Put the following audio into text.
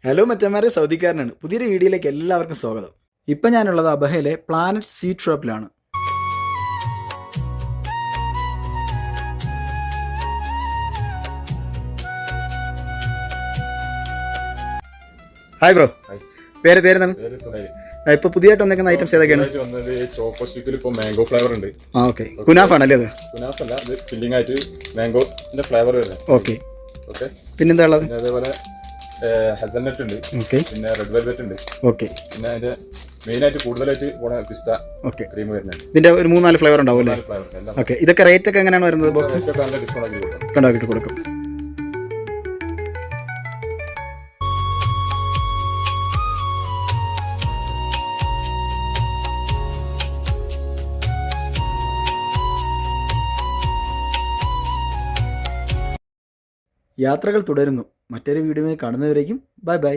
Hello മച്ചന്മാരെ, സൗദിക്കാരനാണ്. പുതിയൊരു വീഡിയോയിലേക്ക് എല്ലാവർക്കും സ്വാഗതം. ഇപ്പം ഞാനുള്ളത് അബഹയിലെ പ്ലാനറ്റ് സ്വീറ്റ് ഷോപ്പിലാണ്. ഹായ് ബ്രോ, പേരെന്താണ്? ഇപ്പൊ പുതിയതായിട്ട് വന്നേക്കുന്ന ഐറ്റംസ് ഏതൊക്കെയാണ്? ചോക്കോ സ്റ്റിക്കിൽ ഇപ്പോൾ മാംഗോ ഫ്ലേവർ ഉണ്ട്. ഓക്കെ, കുനാഫാണല്ലേ അത്? കുനാഫല്ല, ഇത് ഫില്ലിംഗ് ആയിട്ട് മാംഗോന്റെ ഫ്ലേവർ വരുന്നത്. Okay okay. പിന്നെന്താ ഉള്ളത്? അതേപോലെ ഹസൽനട്ട് ഉണ്ട്. ഓക്കെ. പിന്നെ റെഡ് വെൽവെറ്റ് ഉണ്ട്. ഓക്കെ. പിന്നെ അതിന്റെ മെയിൻ ആയിട്ട് കൂടുതലായിട്ട് പോണ പിസ്ത ക്രീം വരുന്നുണ്ട്. ഇതിന്റെ ഒരു 3-4 ഫ്ലേവർ ഉണ്ടാവും അല്ലേ? ഫ്ലേവർ. ഓക്കെ. ഇതൊക്കെ റേറ്റ് ഒക്കെ എങ്ങനെയാണ് വരുന്നത്? ബോക്സ് നല്ല ഡിസ്കൗണ്ട് ആക്കി കൊടുക്കും. കണ്ടാക്കിട്ട് കൊടുക്കും. യാത്രകൾ തുടരുന്നു. മറ്റൊരു വീഡിയോയിൽ കാണുന്നവരേക്കും ബൈ ബൈ.